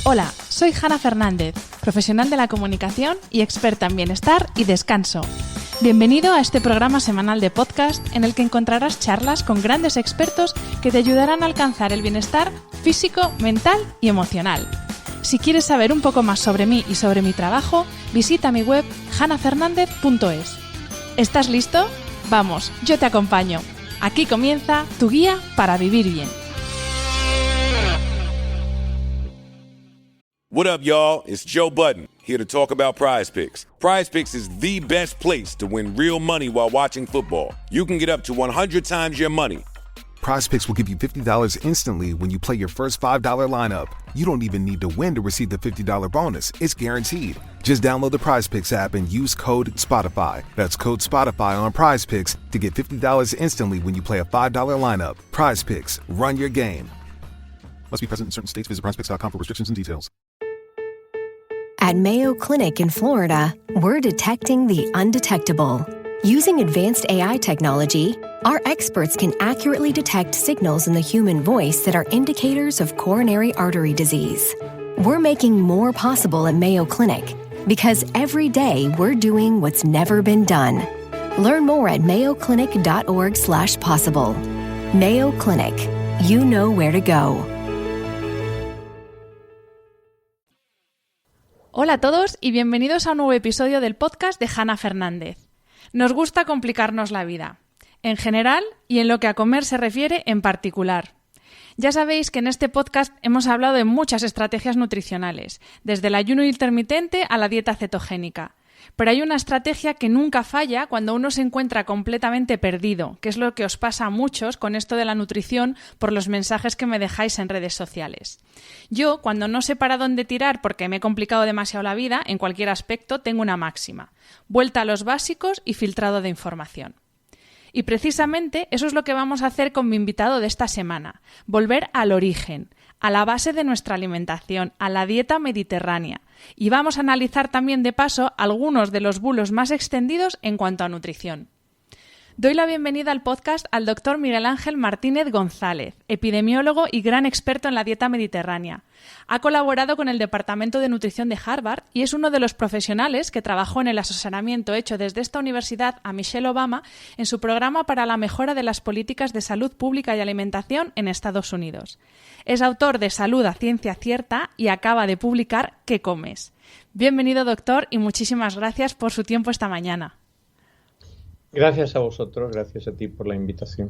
Hola, soy Hanna Fernández, profesional de la comunicación y experta en bienestar y descanso. Bienvenido a este programa semanal de podcast en el que encontrarás charlas con grandes expertos que te ayudarán a alcanzar el bienestar físico, mental y emocional. Si quieres saber un poco más sobre mí y sobre mi trabajo, visita mi web hannafernandez.es. ¿Estás listo? Vamos, yo te acompaño. Aquí comienza tu guía para vivir bien. What up, y'all? It's Joe Budden, here to talk about Prize Picks. Prize Picks is the best place to win real money while watching football. You can get up to 100 times your money. Prize Picks will give you $50 instantly when you play your first $5 lineup. You don't even need to win to receive the $50 bonus. It's guaranteed. Just download the Prize Picks app and use code SPOTIFY. That's code SPOTIFY on Prize Picks to get $50 instantly when you play a $5 lineup. Prize Picks. Run your game. Must be present in certain states. Visit prizepicks.com for restrictions and details. At Mayo Clinic in Florida, we're detecting the undetectable. Using advanced AI technology, our experts can accurately detect signals in the human voice that are indicators of coronary artery disease. We're making more possible at Mayo Clinic because every day we're doing what's never been done. Learn more at mayoclinic.org/possible. Mayo Clinic. You know where to go. Hola a todos y bienvenidos a un nuevo episodio del podcast de Hanna Fernández. Nos gusta complicarnos la vida, en general y en lo que a comer se refiere en particular. Ya sabéis que en este podcast hemos hablado de muchas estrategias nutricionales, desde el ayuno intermitente a la dieta cetogénica. Pero hay una estrategia que nunca falla cuando uno se encuentra completamente perdido, que es lo que os pasa a muchos con esto de la nutrición por los mensajes que me dejáis en redes sociales. Yo, cuando no sé para dónde tirar porque me he complicado demasiado la vida, en cualquier aspecto, tengo una máxima: vuelta a los básicos y filtrado de información. Y precisamente eso es lo que vamos a hacer con mi invitado de esta semana: volver al origen, a la base de nuestra alimentación, a la dieta mediterránea. Y vamos a analizar también de paso algunos de los bulos más extendidos en cuanto a nutrición. Doy la bienvenida al podcast al doctor Miguel Ángel Martínez González, epidemiólogo y gran experto en la dieta mediterránea. Ha colaborado con el Departamento de Nutrición de Harvard y es uno de los profesionales que trabajó en el asesoramiento hecho desde esta universidad a Michelle Obama en su programa para la mejora de las políticas de salud pública y alimentación en Estados Unidos. Es autor de Salud a Ciencia Cierta y acaba de publicar ¿Qué comes? Bienvenido, doctor, y muchísimas gracias por su tiempo esta mañana. Gracias a vosotros, gracias a ti por la invitación.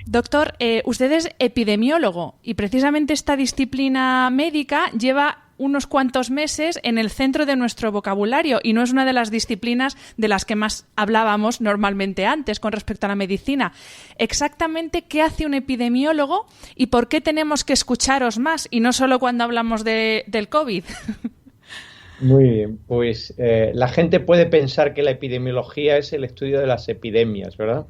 Doctor, usted es epidemiólogo y precisamente esta disciplina médica lleva unos cuantos meses en el centro de nuestro vocabulario y no es una de las disciplinas de las que más hablábamos normalmente antes con respecto a la medicina. Exactamente, ¿qué hace un epidemiólogo y por qué tenemos que escucharos más y no solo cuando hablamos del COVID? Muy bien, pues la gente puede pensar que la epidemiología es el estudio de las epidemias, ¿verdad?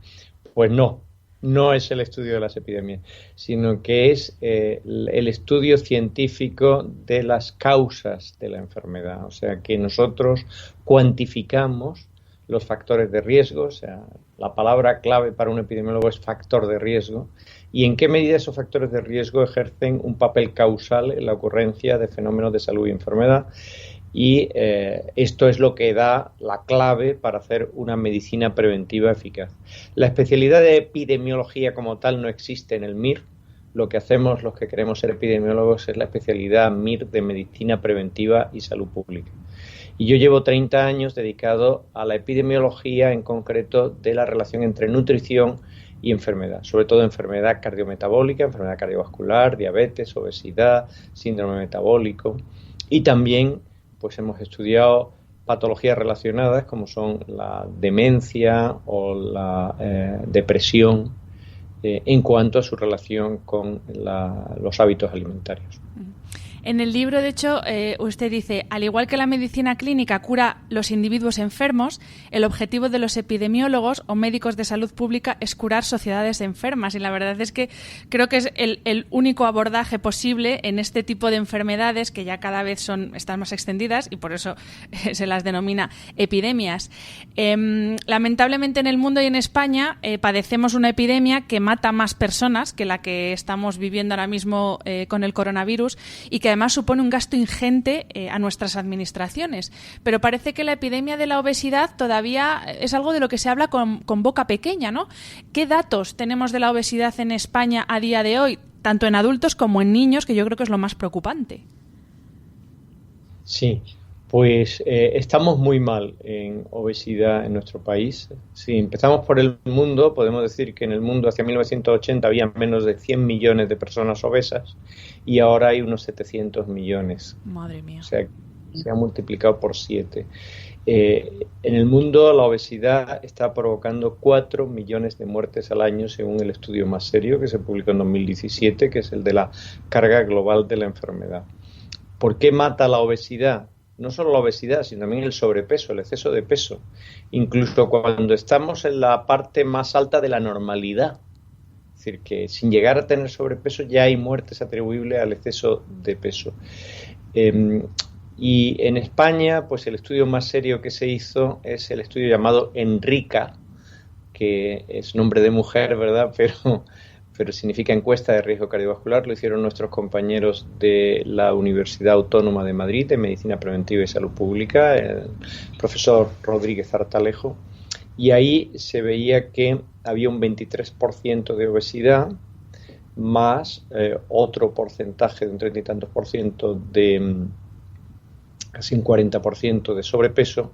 Pues no es el estudio de las epidemias, sino que es el estudio científico de las causas de la enfermedad. O sea, que nosotros cuantificamos los factores de riesgo, o sea, la palabra clave para un epidemiólogo es factor de riesgo, y en qué medida esos factores de riesgo ejercen un papel causal en la ocurrencia de fenómenos de salud y enfermedad. Y esto es lo que da la clave para hacer una medicina preventiva eficaz. La especialidad de epidemiología como tal no existe en el MIR. Lo que hacemos los que queremos ser epidemiólogos es la especialidad MIR de medicina preventiva y salud pública. Y yo llevo 30 años dedicado a la epidemiología, en concreto de la relación entre nutrición y enfermedad, sobre todo enfermedad cardiometabólica, enfermedad cardiovascular, diabetes, obesidad, síndrome metabólico, y también pues hemos estudiado patologías relacionadas como son la demencia o la depresión en cuanto a su relación con los hábitos alimentarios. En el libro, de hecho, usted dice, al igual que la medicina clínica cura los individuos enfermos, el objetivo de los epidemiólogos o médicos de salud pública es curar sociedades enfermas. Y la verdad es que creo que es el único abordaje posible en este tipo de enfermedades que ya cada vez están más extendidas y por eso se las denomina epidemias. Lamentablemente en el mundo y en España padecemos una epidemia que mata mata más personas que la que estamos viviendo ahora mismo con el coronavirus y que además supone un gasto ingente a nuestras administraciones. Pero parece que la epidemia de la obesidad todavía es algo de lo que se habla con boca pequeña, ¿no? ¿Qué datos tenemos de la obesidad en España a día de hoy, tanto en adultos como en niños, que yo creo que es lo más preocupante? Sí, pues estamos muy mal en obesidad en nuestro país. Si empezamos por el mundo, podemos decir que en el mundo hacia 1980 había menos de 100 millones de personas obesas y ahora hay unos 700 millones. Madre mía. O sea, se ha multiplicado por 7. En el mundo la obesidad está provocando 4 millones de muertes al año según el estudio más serio que se publicó en 2017, que es el de la carga global de la enfermedad. ¿Por qué mata la obesidad? No solo la obesidad, sino también el sobrepeso, el exceso de peso. Incluso cuando estamos en la parte más alta de la normalidad. Es decir, que sin llegar a tener sobrepeso ya hay muertes atribuibles al exceso de peso. Y en España, pues el estudio más serio que se hizo es el estudio llamado ENRICA, que es nombre de mujer, ¿verdad? Pero significa encuesta de riesgo cardiovascular. Lo hicieron nuestros compañeros de la Universidad Autónoma de Madrid, de Medicina Preventiva y Salud Pública, el profesor Rodríguez Artalejo, y ahí se veía que había un 23% de obesidad, más otro porcentaje de un 30 y tantos por ciento de casi un 40% de sobrepeso,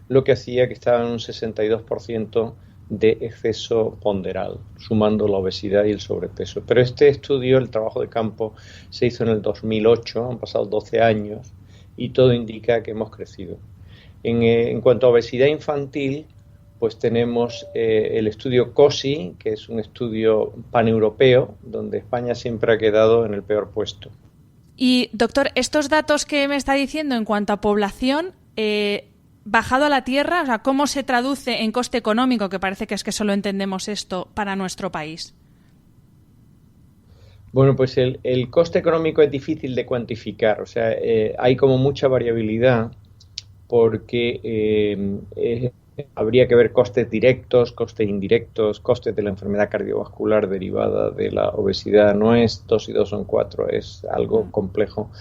lo que hacía que estaba en un 62% de exceso ponderal, sumando la obesidad y el sobrepeso. Pero este estudio, el trabajo de campo, se hizo en el 2008, han pasado 12 años y todo indica que hemos crecido. En cuanto a obesidad infantil, pues tenemos el estudio COSI, que es un estudio paneuropeo, donde España siempre ha quedado en el peor puesto. Y, doctor, estos datos que me está diciendo en cuanto a población, bajado a la tierra, o sea, ¿cómo se traduce en coste económico, que parece que es que solo entendemos esto, para nuestro país? Bueno, pues el coste económico es difícil de cuantificar, o sea, hay como mucha variabilidad porque habría que ver costes directos, costes indirectos, costes de la enfermedad cardiovascular derivada de la obesidad. No es 2 y 2 son 4, es algo complejo.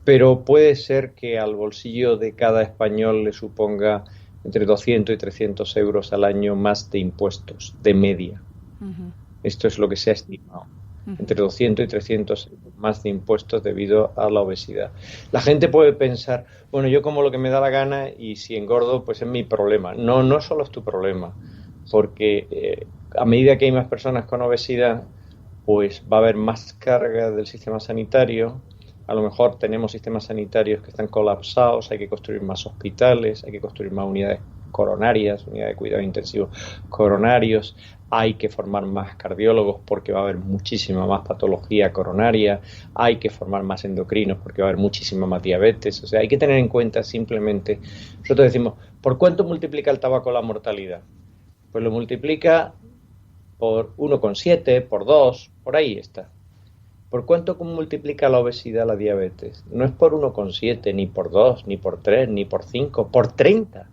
Pero puede ser que al bolsillo de cada español le suponga entre 200 y 300 euros al año más de impuestos, de media. Uh-huh. Esto es lo que se ha estimado. Uh-huh. Entre 200 y 300 más de impuestos debido a la obesidad. La gente puede pensar, bueno, yo como lo que me da la gana y si engordo, pues es mi problema. No solo es tu problema, porque a medida que hay más personas con obesidad, pues va a haber más carga del sistema sanitario. A lo mejor tenemos sistemas sanitarios que están colapsados, hay que construir más hospitales, hay que construir más unidades coronarias, unidades de cuidado intensivo coronarios, hay que formar más cardiólogos porque va a haber muchísima más patología coronaria, hay que formar más endocrinos porque va a haber muchísima más diabetes. O sea, hay que tener en cuenta simplemente, nosotros decimos, ¿por cuánto multiplica el tabaco la mortalidad? Pues lo multiplica por 1,7, por 2, por ahí está. ¿Por cuánto multiplica la obesidad la diabetes? No es por 1,7, ni por 2, ni por 3, ni por 5, por 30.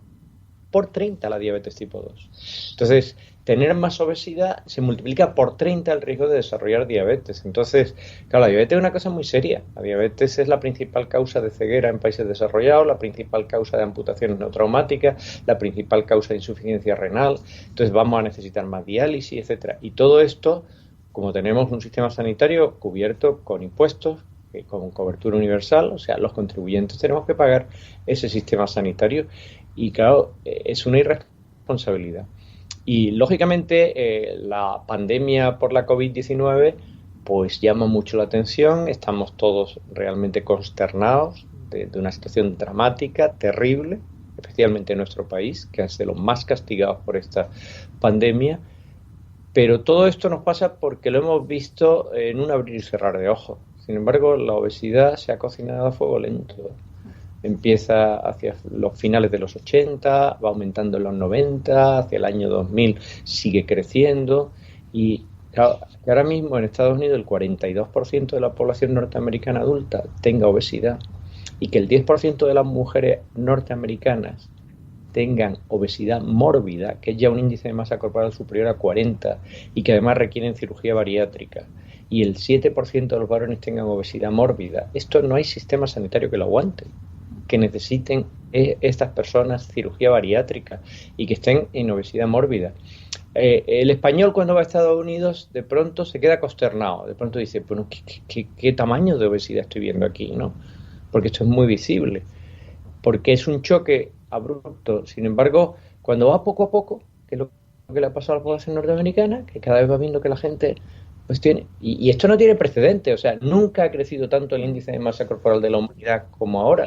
Por 30 la diabetes tipo 2. Entonces, tener más obesidad se multiplica por 30 el riesgo de desarrollar diabetes. Entonces, claro, la diabetes es una cosa muy seria. La diabetes es la principal causa de ceguera en países desarrollados, la principal causa de amputaciones no traumáticas, la principal causa de insuficiencia renal. Entonces, vamos a necesitar más diálisis, etcétera. Y todo esto, como tenemos un sistema sanitario cubierto con impuestos, con cobertura universal, o sea, los contribuyentes tenemos que pagar ese sistema sanitario y claro, es una irresponsabilidad. Y lógicamente la pandemia por la COVID-19 pues llama mucho la atención, estamos todos realmente consternados de una situación dramática, terrible, especialmente en nuestro país, que es de los más castigados por esta pandemia. Pero todo esto nos pasa porque lo hemos visto en un abrir y cerrar de ojos. Sin embargo, la obesidad se ha cocinado a fuego lento. Empieza hacia los finales de los 80, va aumentando en los 90, hacia el año 2000 sigue creciendo. Y claro, ahora mismo en Estados Unidos el 42% de la población norteamericana adulta tenga obesidad y que el 10% de las mujeres norteamericanas tengan obesidad mórbida, que es ya un índice de masa corporal superior a 40 y que además requieren cirugía bariátrica, y el 7% de los varones tengan obesidad mórbida, esto no hay sistema sanitario que lo aguante, que necesiten estas personas cirugía bariátrica y que estén en obesidad mórbida. El español cuando va a Estados Unidos de pronto se queda consternado, de pronto dice, bueno, ¿qué tamaño de obesidad estoy viendo aquí, ¿no? Porque esto es muy visible, porque es un choque abrupto. Sin embargo, cuando va poco a poco, que es lo que le ha pasado a la población norteamericana, que cada vez va viendo que la gente pues tiene, y esto no tiene precedente, o sea, nunca ha crecido tanto el índice de masa corporal de la humanidad como ahora,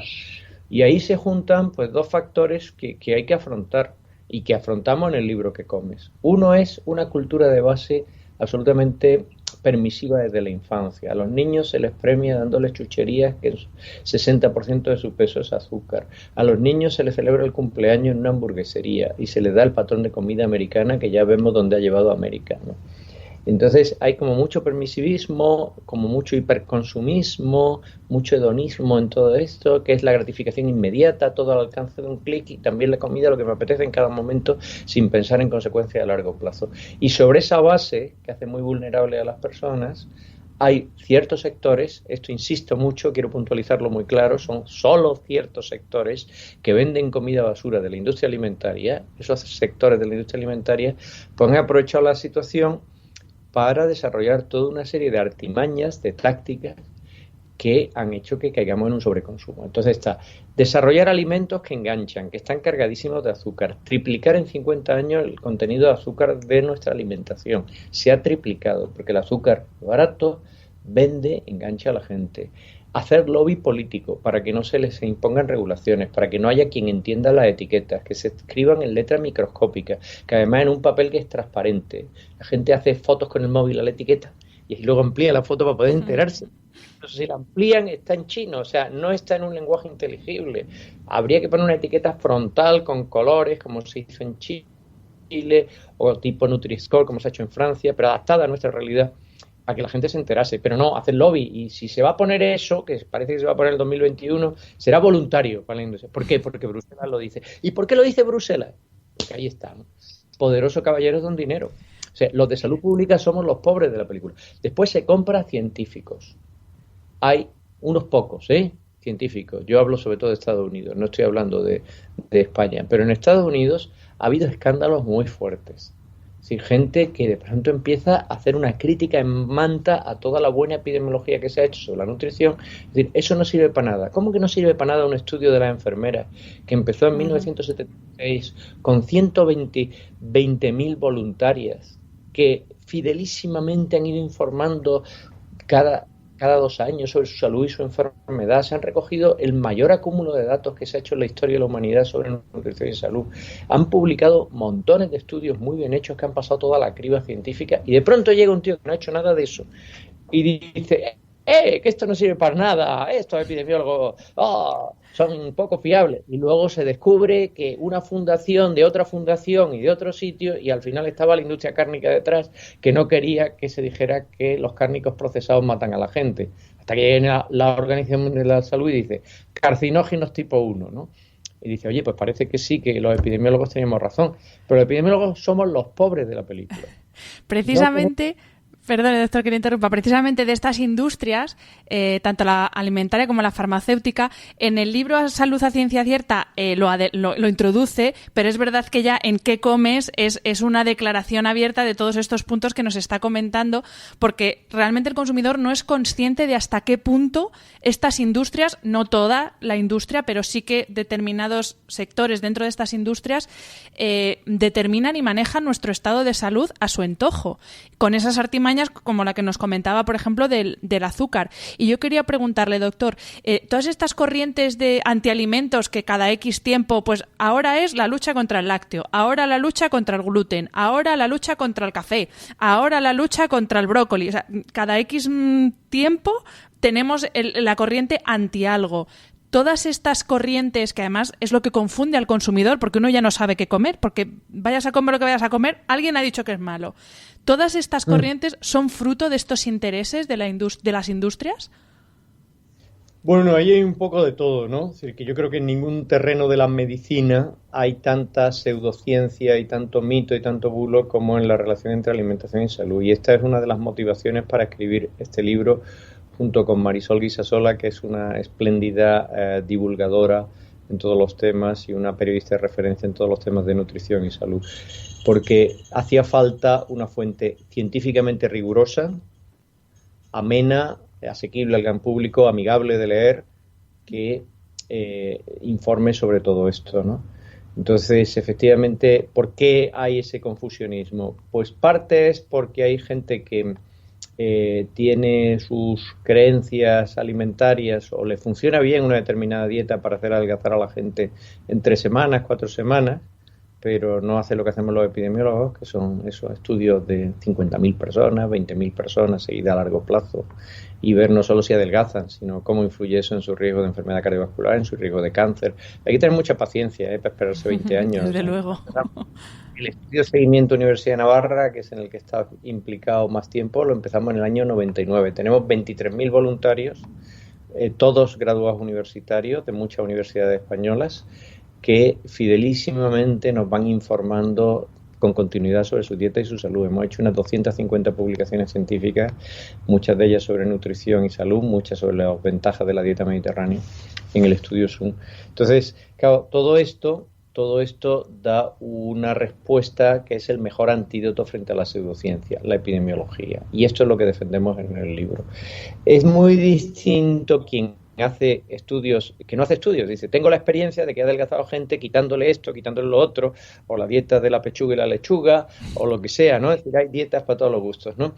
y ahí se juntan pues dos factores que hay que afrontar y que afrontamos en el libro que comes. Uno es una cultura de base absolutamente permisiva desde la infancia. A los niños se les premia dándoles chucherías que el 60% de su peso es azúcar. A los niños se les celebra el cumpleaños en una hamburguesería y se les da el patrón de comida americana que ya vemos dónde ha llevado a América, ¿no? Entonces hay como mucho permisivismo, como mucho hiperconsumismo, mucho hedonismo en todo esto, que es la gratificación inmediata, todo al alcance de un clic, y también la comida, lo que me apetece en cada momento, sin pensar en consecuencias a largo plazo. Y sobre esa base, que hace muy vulnerable a las personas, hay ciertos sectores, esto insisto mucho, quiero puntualizarlo muy claro, son solo ciertos sectores que venden comida basura de la industria alimentaria. Esos sectores de la industria alimentaria pues han aprovechado la situación para desarrollar toda una serie de artimañas, de tácticas que han hecho que caigamos en un sobreconsumo. Entonces está desarrollar alimentos que enganchan, que están cargadísimos de azúcar, triplicar en 50 años el contenido de azúcar de nuestra alimentación. Se ha triplicado porque el azúcar barato vende, engancha a la gente. Hacer lobby político para que no se les impongan regulaciones, para que no haya quien entienda las etiquetas, que se escriban en letras microscópicas, que además en un papel que es transparente. La gente hace fotos con el móvil a la etiqueta y luego amplía la foto para poder enterarse. Entonces, si la amplían, está en chino, o sea, no está en un lenguaje inteligible. Habría que poner una etiqueta frontal con colores, como se hizo en Chile, o tipo Nutri-Score, como se ha hecho en Francia, pero adaptada a nuestra realidad, para que la gente se enterase, pero no, hacer lobby. Y si se va a poner eso, que parece que se va a poner en el 2021, será voluntario para la industria. ¿Por qué? Porque Bruselas lo dice. ¿Y por qué lo dice Bruselas? Porque ahí está, ¿no? Poderoso caballero don dinero. O sea, los de salud pública somos los pobres de la película. Después se compra científicos. Hay unos pocos, científicos. Yo hablo sobre todo de Estados Unidos, no estoy hablando de España. Pero en Estados Unidos ha habido escándalos muy fuertes. Sí, gente que de pronto empieza a hacer una crítica en manta a toda la buena epidemiología que se ha hecho sobre la nutrición. Es decir, eso no sirve para nada. ¿Cómo que no sirve para nada un estudio de las enfermeras que empezó en 1976 con 120.000 voluntarias que fidelísimamente han ido informando cada 2 años sobre su salud y su enfermedad? Se han recogido el mayor acúmulo de datos que se ha hecho en la historia de la humanidad sobre nutrición y salud. Han publicado montones de estudios muy bien hechos que han pasado toda la criba científica, y de pronto llega un tío que no ha hecho nada de eso y dice, que esto no sirve para nada, estos epidemiólogos son poco fiables. Y luego se descubre que una fundación de otra fundación y de otro sitio, y al final estaba la industria cárnica detrás, que no quería que se dijera que los cárnicos procesados matan a la gente. Hasta que viene la Organización Mundial de la Salud y dice, carcinógenos tipo 1, ¿no? Y dice, oye, pues parece que sí, que los epidemiólogos teníamos razón. Pero los epidemiólogos somos los pobres de la película. Precisamente... Perdón, doctor, que le interrumpa. Precisamente de estas industrias, tanto la alimentaria como la farmacéutica, en el libro Salud a Ciencia Cierta lo introduce, pero es verdad que ya en qué comes es una declaración abierta de todos estos puntos que nos está comentando, porque realmente el consumidor no es consciente de hasta qué punto estas industrias, no toda la industria, pero sí que determinados sectores dentro de estas industrias determinan y manejan nuestro estado de salud a su antojo, con esas artimañas como la que nos comentaba, por ejemplo, del azúcar. Y yo quería preguntarle, doctor, todas estas corrientes de antialimentos que cada X tiempo, pues ahora es la lucha contra el lácteo, ahora la lucha contra el gluten, ahora la lucha contra el café, ahora la lucha contra el brócoli. O sea, cada X tiempo tenemos la corriente anti-algo. Todas estas corrientes, que además es lo que confunde al consumidor, porque uno ya no sabe qué comer, porque vayas a comer lo que vayas a comer, alguien ha dicho que es malo. ¿Todas estas corrientes son fruto de estos intereses de las industrias? Bueno, ahí hay un poco de todo, ¿no? Es decir, que yo creo que en ningún terreno de la medicina hay tanta pseudociencia y tanto mito y tanto bulo como en la relación entre alimentación y salud. Y esta es una de las motivaciones para escribir este libro junto con Marisol Guisasola, que es una espléndida divulgadora en todos los temas y una periodista de referencia en todos los temas de nutrición y salud. Porque hacía falta una fuente científicamente rigurosa, amena, asequible al gran público, amigable de leer, que informe sobre todo esto, ¿no? Entonces, efectivamente, ¿por qué hay ese confusionismo? Pues parte es porque hay gente que tiene sus creencias alimentarias o le funciona bien una determinada dieta para hacer adelgazar a la gente en 3 semanas, 4 semanas, pero no hace lo que hacemos los epidemiólogos, que son esos estudios de 50.000 personas, 20.000 personas seguidas a largo plazo, y ver no solo si adelgazan, sino cómo influye eso en su riesgo de enfermedad cardiovascular, en su riesgo de cáncer. Hay que tener mucha paciencia para esperarse 20 años. Desde luego. El estudio de seguimiento Universidad de Navarra, que es en el que está implicado más tiempo, lo empezamos en el año 99. Tenemos 23.000 voluntarios, todos graduados universitarios de muchas universidades españolas, que fidelísimamente nos van informando con continuidad sobre su dieta y su salud. Hemos hecho unas 250 publicaciones científicas, muchas de ellas sobre nutrición y salud, muchas sobre las ventajas de la dieta mediterránea en el estudio SUN. Entonces, claro, todo esto da una respuesta que es el mejor antídoto frente a la pseudociencia, la epidemiología. Y esto es lo que defendemos en el libro. Es muy distinto quien hace estudios, que no hace estudios, dice, tengo la experiencia de que he adelgazado gente quitándole esto, quitándole lo otro, o la dieta de la pechuga y la lechuga, o lo que sea, ¿no? Es decir, hay dietas para todos los gustos, ¿no?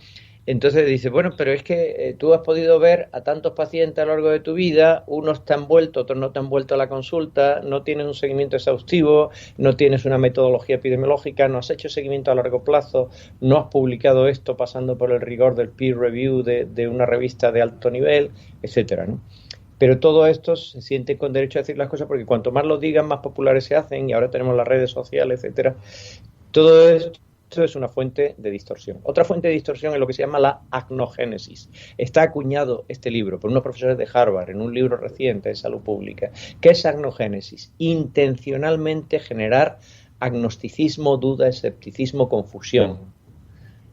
Entonces dice, bueno, pero es que tú has podido ver a tantos pacientes a lo largo de tu vida, unos te han vuelto, otros no te han vuelto a la consulta, no tienes un seguimiento exhaustivo, no tienes una metodología epidemiológica, no has hecho seguimiento a largo plazo, no has publicado esto pasando por el rigor del peer review de una revista de alto nivel, etcétera, ¿no? Pero todo esto se siente con derecho a decir las cosas porque cuanto más lo digan, más populares se hacen y ahora tenemos las redes sociales, etcétera. Todo esto es una fuente de distorsión. Otra fuente de distorsión es lo que se llama la agnogénesis. Está acuñado este libro por unos profesores de Harvard en un libro reciente de salud pública. ¿Qué es agnogénesis? Intencionalmente generar agnosticismo, duda, escepticismo, confusión.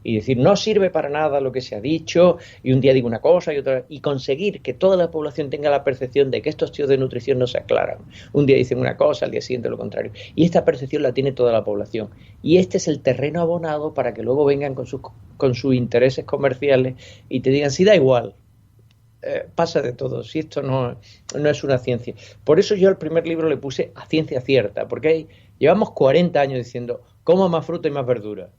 Y decir, no sirve para nada lo que se ha dicho, y un día digo una cosa y otra, y conseguir que toda la población tenga la percepción de que estos tíos de nutrición no se aclaran. Un día dicen una cosa, al día siguiente lo contrario. Y esta percepción la tiene toda la población. Y este es el terreno abonado para que luego vengan con sus intereses comerciales y te digan, sí, da igual, pasa de todo, si esto no es una ciencia. Por eso yo al primer libro le puse a ciencia cierta, porque llevamos 40 años diciendo, coma más fruta y más verdura.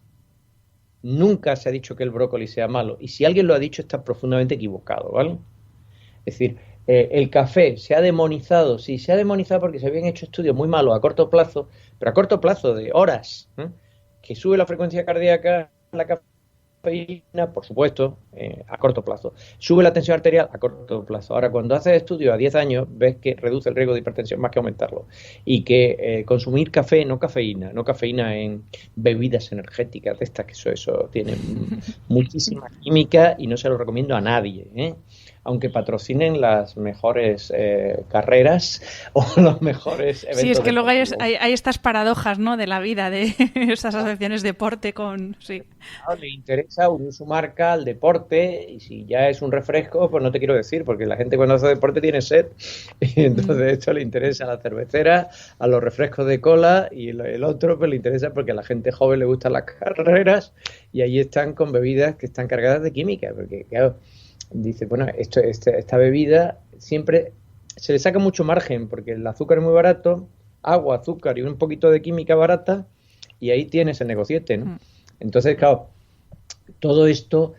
Nunca se ha dicho que el brócoli sea malo. Y si alguien lo ha dicho, está profundamente equivocado, ¿vale? Es decir, el café se ha demonizado. Sí, se ha demonizado porque se habían hecho estudios muy malos a corto plazo, pero a corto plazo de horas, que sube la frecuencia cardíaca, la cafeína, por supuesto, a corto plazo. Sube la tensión arterial a corto plazo. Ahora, cuando haces estudios a 10 años, ves que reduce el riesgo de hipertensión más que aumentarlo. Y que consumir café, no cafeína en bebidas energéticas de estas, que eso tiene muchísima química y no se lo recomiendo a nadie, aunque patrocinen las mejores carreras o los mejores eventos. Sí, es que luego hay estas paradojas, ¿no?, de la vida, de esas asociaciones deporte con... Sí. Le interesa unir su marca al deporte, y si ya es un refresco, pues no te quiero decir, porque la gente cuando hace deporte tiene sed, y entonces esto le interesa a la cervecera, a los refrescos de cola, y el otro pues le interesa porque a la gente joven le gustan las carreras, y ahí están con bebidas que están cargadas de química, porque claro, dice, bueno, esta bebida siempre se le saca mucho margen, porque el azúcar es muy barato, agua, azúcar y un poquito de química barata, y ahí tienes el negociete, ¿no? Entonces, claro, todo esto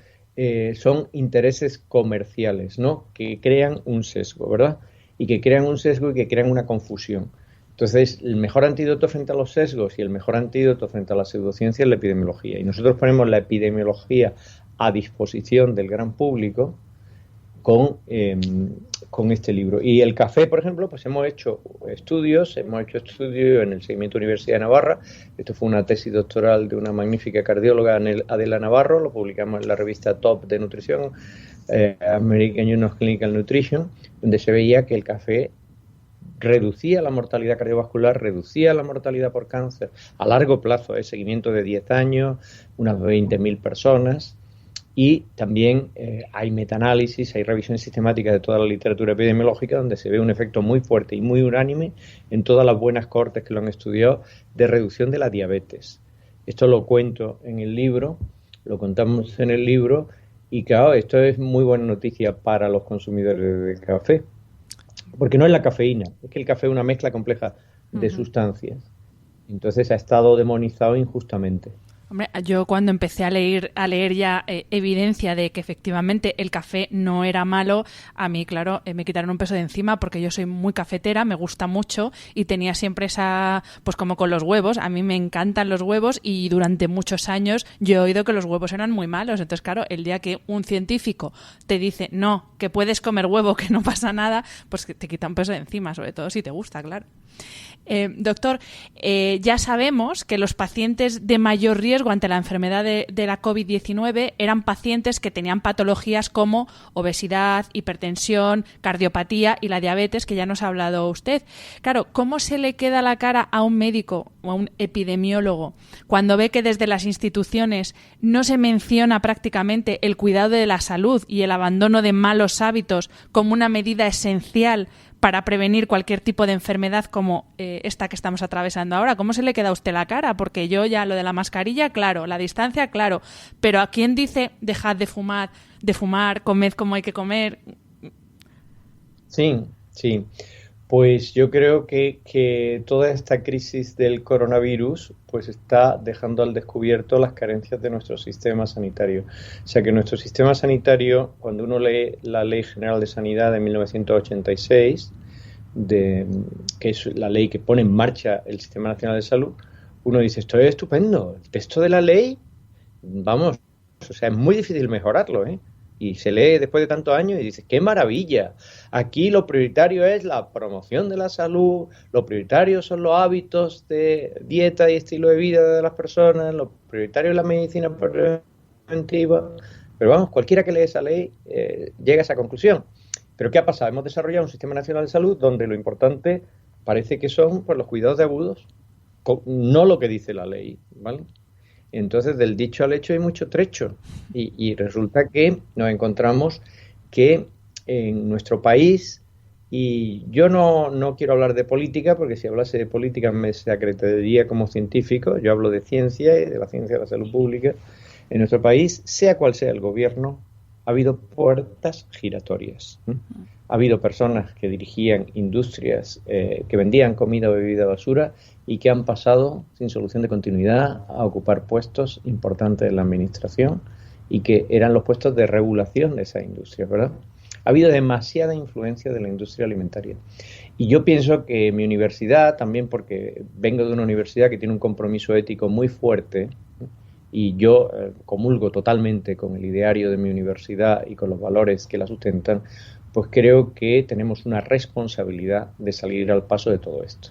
son intereses comerciales, ¿no?, que crean un sesgo, ¿verdad? Y que crean un sesgo y que crean una confusión. Entonces, el mejor antídoto frente a los sesgos y el mejor antídoto frente a la pseudociencia es la epidemiología. Y nosotros ponemos la epidemiología a disposición del gran público con con este libro. Y el café, por ejemplo, pues hemos hecho estudios en el seguimiento Universidad de Navarra. Esto fue una tesis doctoral de una magnífica cardióloga, Adela Navarro, lo publicamos en la revista Top de Nutrición, American Journal of Clinical Nutrition, donde se veía que el café reducía la mortalidad cardiovascular, reducía la mortalidad por cáncer a largo plazo, seguimiento de 10 años, unas 20.000 personas. Y también hay metaanálisis, hay revisiones sistemáticas de toda la literatura epidemiológica donde se ve un efecto muy fuerte y muy unánime en todas las buenas cohortes que lo han estudiado de reducción de la diabetes. Esto lo cuento en el libro, lo contamos en el libro y claro, esto es muy buena noticia para los consumidores de café. Porque no es la cafeína, es que el café es una mezcla compleja de sustancias. Entonces ha estado demonizado injustamente. Hombre, yo cuando empecé a leer ya evidencia de que efectivamente el café no era malo, a mí, claro, me quitaron un peso de encima porque yo soy muy cafetera, me gusta mucho y tenía siempre esa, pues como con los huevos, a mí me encantan los huevos y durante muchos años yo he oído que los huevos eran muy malos. Entonces, claro, el día que un científico te dice, no, que puedes comer huevo, que no pasa nada, pues te quita un peso de encima, sobre todo si te gusta, claro. Doctor, ya sabemos que los pacientes de mayor riesgo ante la enfermedad de la COVID-19 eran pacientes que tenían patologías como obesidad, hipertensión, cardiopatía y la diabetes, que ya nos ha hablado usted. Claro, ¿cómo se le queda la cara a un médico o a un epidemiólogo cuando ve que desde las instituciones no se menciona prácticamente el cuidado de la salud y el abandono de malos hábitos como una medida esencial para prevenir cualquier tipo de enfermedad como esta que estamos atravesando ahora? ¿Cómo se le queda a usted la cara? Porque yo ya lo de la mascarilla, claro, la distancia, claro, pero ¿a quién dice dejad de fumar, comed como hay que comer? Sí. Pues yo creo que toda esta crisis del coronavirus pues está dejando al descubierto las carencias de nuestro sistema sanitario. O sea que nuestro sistema sanitario, cuando uno lee la Ley General de Sanidad de 1986, que es la ley que pone en marcha el Sistema Nacional de Salud, uno dice, esto es estupendo, el texto de la ley, vamos, o sea, es muy difícil mejorarlo, ¿eh? Y se lee después de tantos años y dice, ¡qué maravilla! Aquí lo prioritario es la promoción de la salud, lo prioritario son los hábitos de dieta y estilo de vida de las personas, lo prioritario es la medicina preventiva. Pero vamos, cualquiera que lee esa ley llega a esa conclusión. Pero ¿qué ha pasado? Hemos desarrollado un sistema nacional de salud donde lo importante parece que son pues, los cuidados de agudos, no lo que dice la ley, ¿vale? Entonces, del dicho al hecho hay mucho trecho y resulta que nos encontramos que en nuestro país, y yo no quiero hablar de política, porque si hablase de política me acreditaría como científico, yo hablo de ciencia y de la ciencia de la salud pública. En nuestro país, sea cual sea el gobierno, ha habido puertas giratorias. Ha habido personas que dirigían industrias que vendían comida o bebida basura y que han pasado sin solución de continuidad a ocupar puestos importantes en la administración y que eran los puestos de regulación de esa industria, ¿verdad? Ha habido demasiada influencia de la industria alimentaria. Y yo pienso que mi universidad, también porque vengo de una universidad que tiene un compromiso ético muy fuerte, y yo comulgo totalmente con el ideario de mi universidad y con los valores que la sustentan, pues creo que tenemos una responsabilidad de salir al paso de todo esto.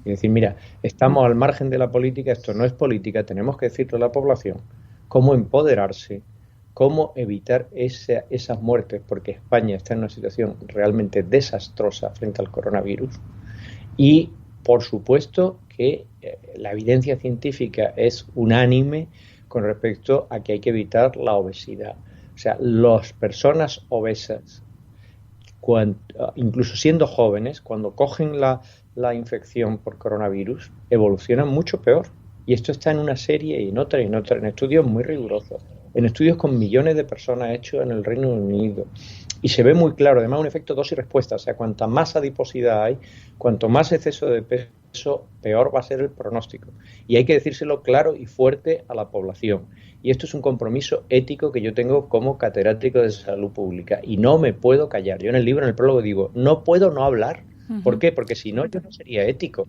Y decir, mira, estamos al margen de la política, esto no es política, tenemos que decirle a la población cómo empoderarse, cómo evitar esas muertes, porque España está en una situación realmente desastrosa frente al coronavirus. Y, por supuesto, que la evidencia científica es unánime con respecto a que hay que evitar la obesidad. O sea, las personas obesas, incluso siendo jóvenes, cuando cogen la infección por coronavirus, evolucionan mucho peor. Y esto está en una serie y en otra, en estudios muy rigurosos, en estudios con millones de personas hechos en el Reino Unido. Y se ve muy claro, además, un efecto dosis y respuesta. O sea, cuanta más adiposidad hay, cuanto más exceso de peso, peor va a ser el pronóstico. Y hay que decírselo claro y fuerte a la población. Y esto es un compromiso ético que yo tengo como catedrático de salud pública. Y no me puedo callar. Yo en el libro, en el prólogo, digo, no puedo no hablar. ¿Por qué? Porque si no, yo no sería ético.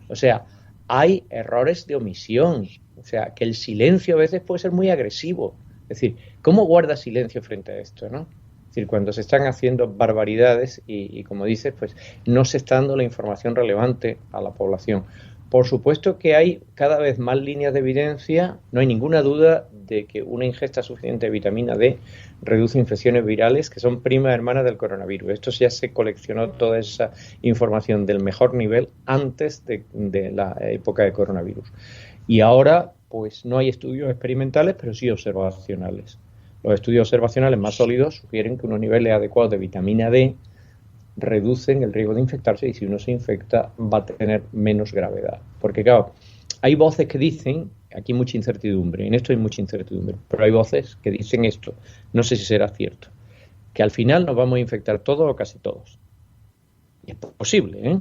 O sea, hay errores de omisión. O sea, que el silencio a veces puede ser muy agresivo. Es decir, ¿cómo guardas silencio frente a esto, no? Es decir, cuando se están haciendo barbaridades y como dices, pues no se está dando la información relevante a la población. Por supuesto que hay cada vez más líneas de evidencia, no hay ninguna duda de que una ingesta suficiente de vitamina D reduce infecciones virales que son primas hermanas del coronavirus. Esto ya se coleccionó toda esa información del mejor nivel antes de la época de coronavirus. Y ahora, pues no hay estudios experimentales, pero sí observacionales. Los estudios observacionales más sólidos sugieren que unos niveles adecuados de vitamina D reducen el riesgo de infectarse y si uno se infecta va a tener menos gravedad. Porque claro, hay voces que dicen, aquí hay mucha incertidumbre, en esto hay mucha incertidumbre, pero hay voces que dicen esto, no sé si será cierto, que al final nos vamos a infectar todos o casi todos. Y es posible, ¿eh?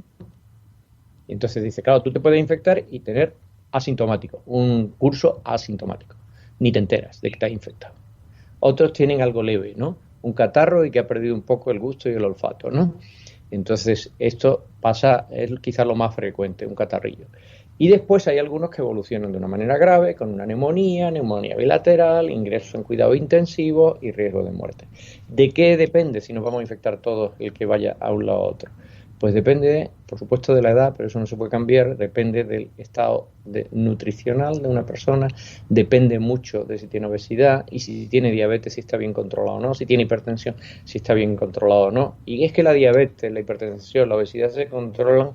Y entonces dice, claro, tú te puedes infectar y tener asintomático, un curso asintomático, ni te enteras de que estás infectado. Otros tienen algo leve, ¿no? Un catarro y que ha perdido un poco el gusto y el olfato, ¿no? Entonces, esto pasa, es quizás lo más frecuente, un catarrillo. Y después hay algunos que evolucionan de una manera grave, con una neumonía bilateral, ingreso en cuidado intensivo y riesgo de muerte. ¿De qué depende si nos vamos a infectar todos el que vaya a un lado a otro? Pues depende, por supuesto, de la edad, pero eso no se puede cambiar, depende del estado nutricional de una persona, depende mucho de si tiene obesidad y si tiene diabetes, si está bien controlado o no, si tiene hipertensión, si está bien controlado o no. Y es que la diabetes, la hipertensión, la obesidad se controlan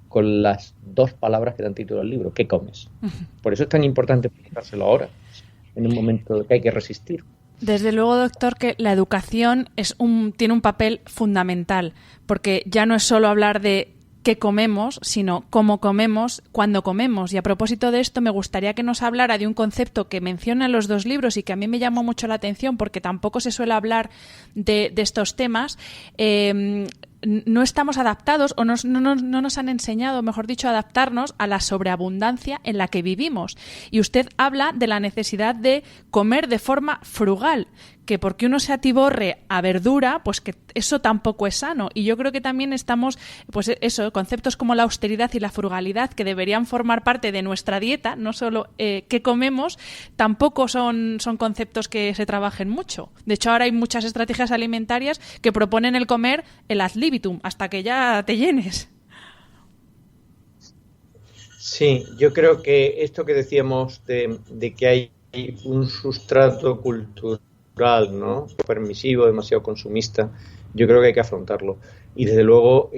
con las dos palabras que dan título al libro, ¿qué comes? Por eso es tan importante explicárselo ahora, en un momento que hay que resistir. Desde luego, doctor, que la educación tiene un papel fundamental, porque ya no es solo hablar de qué comemos, sino cómo comemos, cuándo comemos. Y a propósito de esto, me gustaría que nos hablara de un concepto que menciona en los dos libros y que a mí me llamó mucho la atención, porque tampoco se suele hablar de estos temas. No estamos adaptados o no nos han enseñado, mejor dicho, a adaptarnos a la sobreabundancia en la que vivimos. Y usted habla de la necesidad de comer de forma frugal, que porque uno se atiborre a verdura, pues que eso tampoco es sano. Y yo creo que también estamos, pues eso, conceptos como la austeridad y la frugalidad que deberían formar parte de nuestra dieta, no solo qué comemos, tampoco son conceptos que se trabajen mucho. De hecho, ahora hay muchas estrategias alimentarias que proponen el comer el ad libitum, hasta que ya te llenes. Sí, yo creo que esto que decíamos de que hay un sustrato cultural, ¿no?, permisivo, demasiado consumista, yo creo que hay que afrontarlo. Y desde luego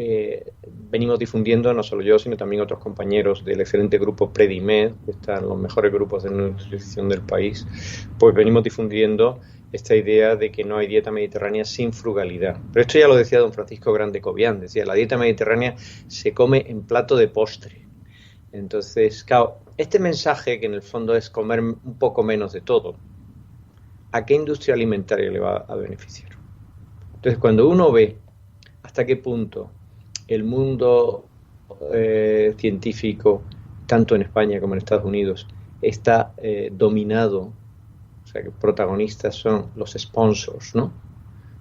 venimos difundiendo, no solo yo, sino también otros compañeros del excelente grupo Predimed, que están los mejores grupos de nutrición del país, pues venimos difundiendo esta idea de que no hay dieta mediterránea sin frugalidad. Pero esto ya lo decía don Francisco Grande Cobian, decía, la dieta mediterránea se come en plato de postre. Entonces, claro, este mensaje, que en el fondo es comer un poco menos de todo, ¿a qué industria alimentaria le va a beneficiar? Entonces, cuando uno ve hasta qué punto el mundo científico, tanto en España como en Estados Unidos, está dominado, o sea, que protagonistas son los sponsors, ¿no?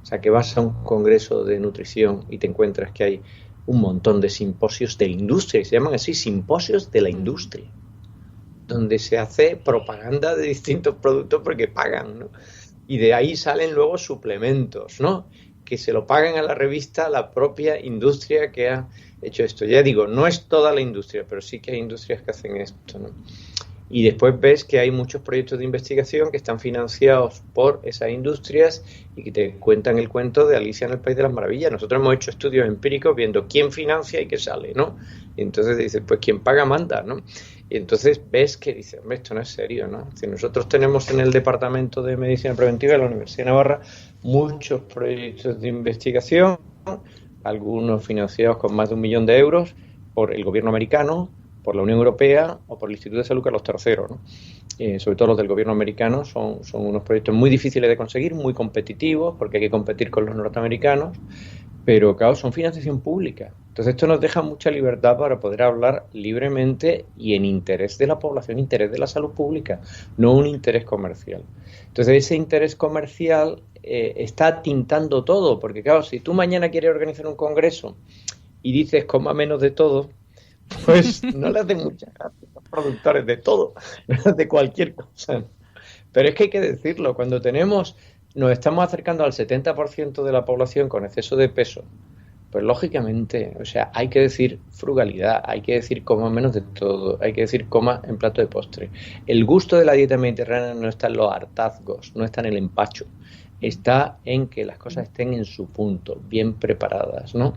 O sea, que vas a un congreso de nutrición y te encuentras que hay un montón de simposios de la industria, que se llaman así, simposios de la industria, donde se hace propaganda de distintos productos porque pagan, ¿no? Y de ahí salen luego suplementos, ¿no?, que se lo pagan a la revista la propia industria que ha hecho esto. Ya digo, no es toda la industria, pero sí que hay industrias que hacen esto, ¿no? Y después ves que hay muchos proyectos de investigación que están financiados por esas industrias y que te cuentan el cuento de Alicia en el País de las Maravillas. Nosotros hemos hecho estudios empíricos viendo quién financia y qué sale, ¿no? Y entonces dices, pues quien paga manda, ¿no? Y entonces ves que dices, hombre, esto no es serio, ¿no? Si nosotros tenemos en el Departamento de Medicina Preventiva de la Universidad de Navarra muchos proyectos de investigación, algunos financiados con más de 1 millón de euros por el gobierno americano, por la Unión Europea o por el Instituto de Salud Carlos III, ¿no? Sobre todo los del gobierno americano son unos proyectos muy difíciles de conseguir, muy competitivos, porque hay que competir con los norteamericanos, pero claro, son financiación pública. Entonces esto nos deja mucha libertad para poder hablar libremente y en interés de la población, interés de la salud pública, no un interés comercial. Entonces ese interés comercial está tintando todo, porque claro, si tú mañana quieres organizar un congreso y dices coma menos de todo, pues no le hacen mucha gracia a los productores de todo, de cualquier cosa. Pero es que hay que decirlo, cuando tenemos nos estamos acercando al 70% de la población con exceso de peso. Pues lógicamente, o sea, hay que decir frugalidad, hay que decir coma menos de todo, hay que decir coma en plato de postre. El gusto de la dieta mediterránea no está en los hartazgos, no está en el empacho, está en que las cosas estén en su punto, bien preparadas, ¿no?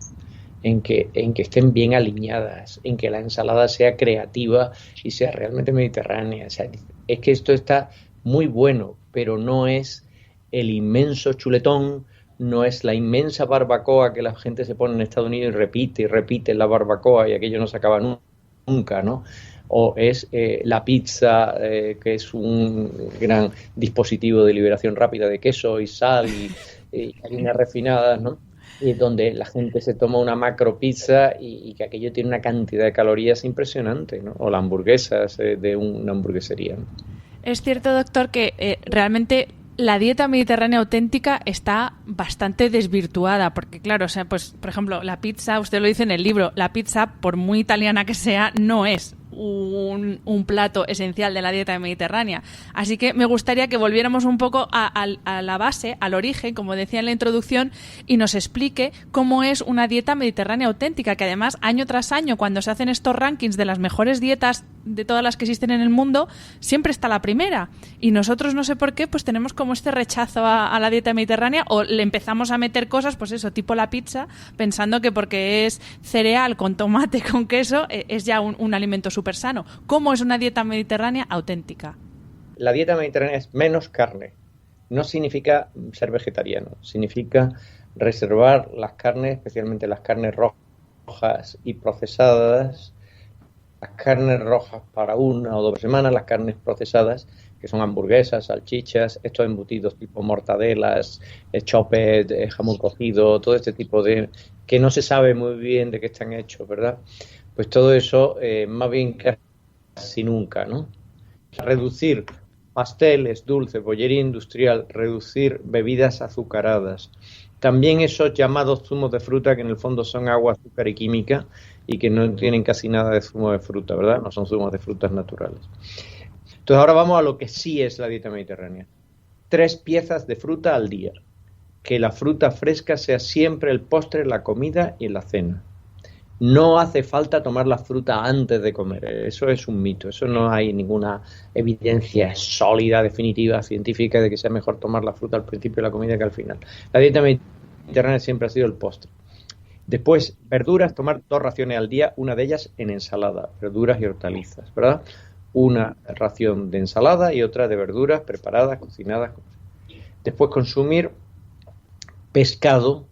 En que estén bien alineadas, en que la ensalada sea creativa y sea realmente mediterránea. O sea, es que esto está muy bueno, pero no es el inmenso chuletón, no es la inmensa barbacoa que la gente se pone en Estados Unidos y repite la barbacoa y aquello no se acaba nunca, ¿no? O es la pizza, que es un gran dispositivo de liberación rápida de queso y sal y harinas refinadas, ¿no? Y donde la gente se toma una macro pizza y que aquello tiene una cantidad de calorías impresionante, ¿no? O las hamburguesas de una hamburguesería, ¿no? Es cierto, doctor, que realmente la dieta mediterránea auténtica está bastante desvirtuada, porque claro, o sea, pues por ejemplo, la pizza, usted lo dice en el libro, la pizza, por muy italiana que sea, no es un plato esencial de la dieta mediterránea. Así que me gustaría que volviéramos un poco a la base, al origen, como decía en la introducción, y nos explique cómo es una dieta mediterránea auténtica, que además año tras año, cuando se hacen estos rankings de las mejores dietas de todas las que existen en el mundo, siempre está la primera. Y nosotros, no sé por qué, pues tenemos como este rechazo a la dieta mediterránea, o le empezamos a meter cosas, pues eso, tipo la pizza, pensando que porque es cereal con tomate, con queso, es ya un alimento súper sano. ¿Cómo es una dieta mediterránea auténtica? La dieta mediterránea es menos carne. No significa ser vegetariano, significa reservar las carnes, especialmente las carnes rojas y procesadas, las carnes rojas para 1 o 2 semanas, las carnes procesadas, que son hamburguesas, salchichas, estos embutidos tipo mortadelas, chopet, jamón cocido, todo este tipo de... que no se sabe muy bien de qué están hechos, ¿verdad? Pues todo eso, más bien casi nunca, ¿no? Reducir pasteles, dulces, bollería industrial, reducir bebidas azucaradas. También esos llamados zumos de fruta, que en el fondo son agua, azúcar y química, y que no tienen casi nada de zumo de fruta, ¿verdad? No son zumos de frutas naturales. Entonces ahora vamos a lo que sí es la dieta mediterránea. 3 piezas de fruta al día. Que la fruta fresca sea siempre el postre, la comida y la cena. No hace falta tomar la fruta antes de comer. Eso es un mito. Eso no hay ninguna evidencia sólida, definitiva, científica de que sea mejor tomar la fruta al principio de la comida que al final. La dieta mediterránea siempre ha sido el postre. Después, verduras, tomar 2 raciones al día, una de ellas en ensalada, verduras y hortalizas, ¿verdad? Una ración de ensalada y otra de verduras preparadas, cocinadas. Después, consumir pescado,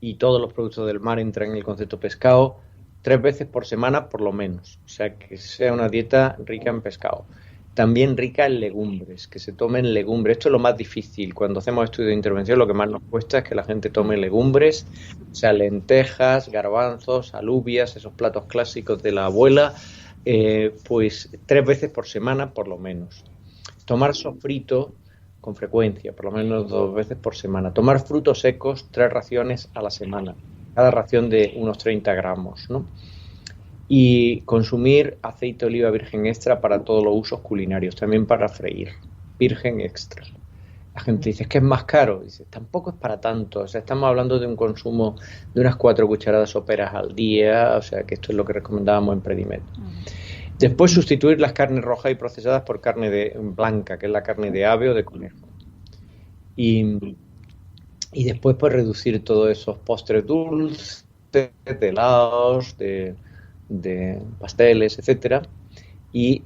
y todos los productos del mar entran en el concepto pescado, 3 veces por semana por lo menos. O sea, que sea una dieta rica en pescado. También rica en legumbres, que se tomen legumbres. Esto es lo más difícil. Cuando hacemos estudios de intervención, lo que más nos cuesta es que la gente tome legumbres, o sea, lentejas, garbanzos, alubias, esos platos clásicos de la abuela, pues 3 veces por semana por lo menos. Tomar sofrito con frecuencia, por lo menos 2 veces por semana. Tomar frutos secos, 3 raciones a la semana, cada ración de unos 30 gramos, ¿no? Y consumir aceite de oliva virgen extra para todos los usos culinarios, también para freír, virgen extra. La gente dice, es que es más caro. Dice, tampoco es para tanto. O sea, estamos hablando de un consumo de unas 4 cucharadas soperas al día, o sea, que esto es lo que recomendábamos en Predimed. Después sustituir las carnes rojas y procesadas por carne blanca, que es la carne de ave o de conejo. Y después pues reducir todos esos postres dulces, de helados, de pasteles, etcétera. Y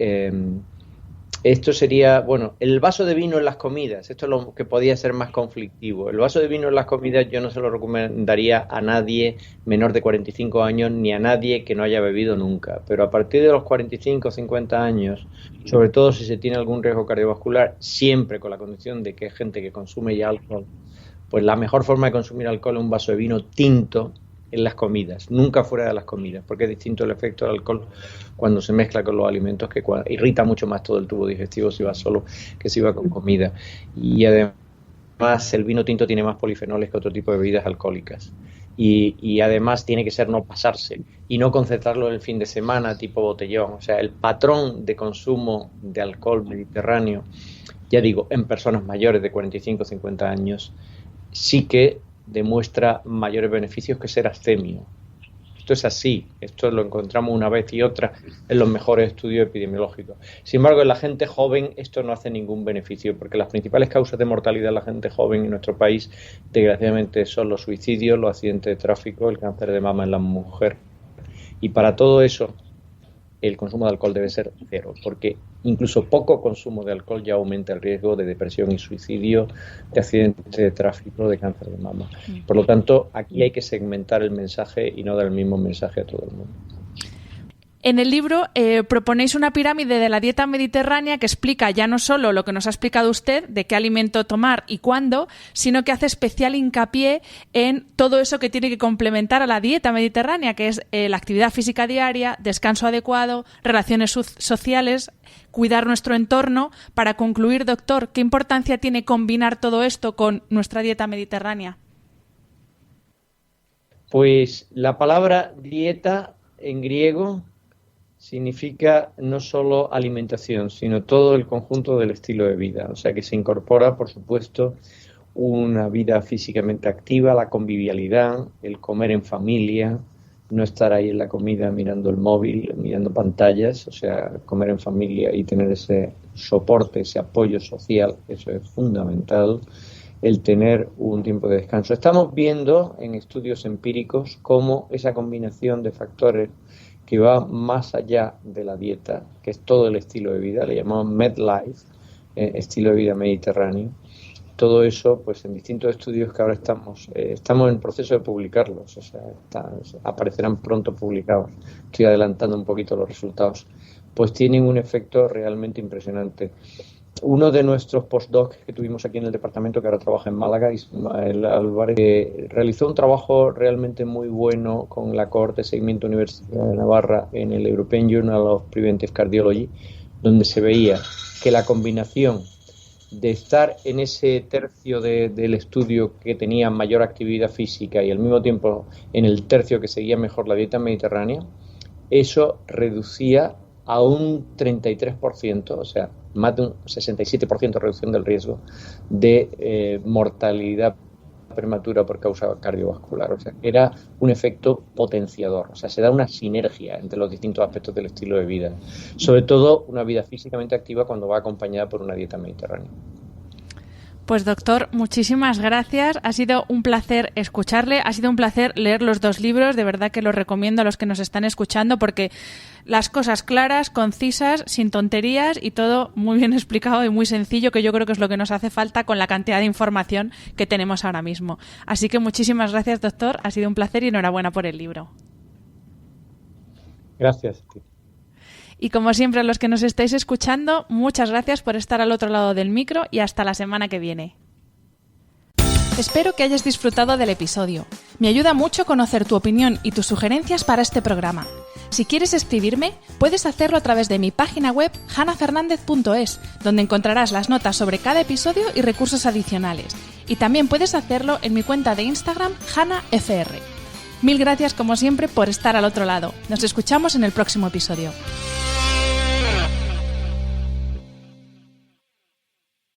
esto sería, bueno, el vaso de vino en las comidas, esto es lo que podía ser más conflictivo. El vaso de vino en las comidas yo no se lo recomendaría a nadie menor de 45 años ni a nadie que no haya bebido nunca. Pero a partir de los 45 o 50 años, sobre todo si se tiene algún riesgo cardiovascular, siempre con la condición de que es gente que consume ya alcohol, pues la mejor forma de consumir alcohol es un vaso de vino tinto en las comidas, nunca fuera de las comidas, porque es distinto el efecto del alcohol cuando se mezcla con los alimentos, que irrita mucho más todo el tubo digestivo si va solo que si va con comida. Y además el vino tinto tiene más polifenoles que otro tipo de bebidas alcohólicas. Y además tiene que ser no pasarse y no concentrarlo en el fin de semana tipo botellón. O sea, el patrón de consumo de alcohol mediterráneo ya digo, en personas mayores de 45 o 50 años, sí que demuestra mayores beneficios que ser abstemio. Esto es así, esto lo encontramos una vez y otra en los mejores estudios epidemiológicos. Sin embargo, en la gente joven esto no hace ningún beneficio, porque las principales causas de mortalidad en la gente joven en nuestro país, desgraciadamente, son los suicidios, los accidentes de tráfico, el cáncer de mama en la mujer. Y para todo eso, el consumo de alcohol debe ser cero, porque incluso poco consumo de alcohol ya aumenta el riesgo de depresión y suicidio, de accidentes de tráfico, de cáncer de mama. Por lo tanto, aquí hay que segmentar el mensaje y no dar el mismo mensaje a todo el mundo. En el libro proponéis una pirámide de la dieta mediterránea que explica ya no solo lo que nos ha explicado usted, de qué alimento tomar y cuándo, sino que hace especial hincapié en todo eso que tiene que complementar a la dieta mediterránea, que es la actividad física diaria, descanso adecuado, relaciones sociales, cuidar nuestro entorno. Para concluir, doctor, ¿qué importancia tiene combinar todo esto con nuestra dieta mediterránea? Pues la palabra dieta en griego significa no solo alimentación, sino todo el conjunto del estilo de vida. O sea que se incorpora, por supuesto, una vida físicamente activa, la convivialidad, el comer en familia, no estar ahí en la comida mirando el móvil, mirando pantallas, o sea, comer en familia y tener ese soporte, ese apoyo social, eso es fundamental, el tener un tiempo de descanso. Estamos viendo en estudios empíricos cómo esa combinación de factores que va más allá de la dieta, que es todo el estilo de vida, le llamamos MedLife, estilo de vida mediterráneo. Todo eso, pues en distintos estudios que ahora estamos en proceso de publicarlos, o sea, aparecerán pronto publicados. Estoy adelantando un poquito los resultados. Pues tienen un efecto realmente impresionante. Uno de nuestros postdocs que tuvimos aquí en el departamento, que ahora trabaja en Málaga, Ismael Álvarez, realizó un trabajo realmente muy bueno con la cohorte de seguimiento Universidad de Navarra en el European Journal of Preventive Cardiology, donde se veía que la combinación de estar en ese tercio del estudio que tenía mayor actividad física y al mismo tiempo en el tercio que seguía mejor la dieta mediterránea, eso reducía a un 33%, o sea, más de un 67% de reducción del riesgo de mortalidad prematura por causa cardiovascular. O sea, era un efecto potenciador. O sea, se da una sinergia entre los distintos aspectos del estilo de vida. Sobre todo, una vida físicamente activa cuando va acompañada por una dieta mediterránea. Pues doctor, muchísimas gracias. Ha sido un placer escucharle, ha sido un placer leer los dos libros. De verdad que los recomiendo a los que nos están escuchando porque las cosas claras, concisas, sin tonterías y todo muy bien explicado y muy sencillo, que yo creo que es lo que nos hace falta con la cantidad de información que tenemos ahora mismo. Así que muchísimas gracias, doctor. Ha sido un placer y enhorabuena por el libro. Gracias. Y como siempre, a los que nos estáis escuchando, muchas gracias por estar al otro lado del micro y hasta la semana que viene. Espero que hayas disfrutado del episodio. Me ayuda mucho conocer tu opinión y tus sugerencias para este programa. Si quieres escribirme, puedes hacerlo a través de mi página web hanafernandez.es, donde encontrarás las notas sobre cada episodio y recursos adicionales. Y también puedes hacerlo en mi cuenta de Instagram, hanafr. Mil gracias como siempre por estar al otro lado. Nos escuchamos en el próximo episodio.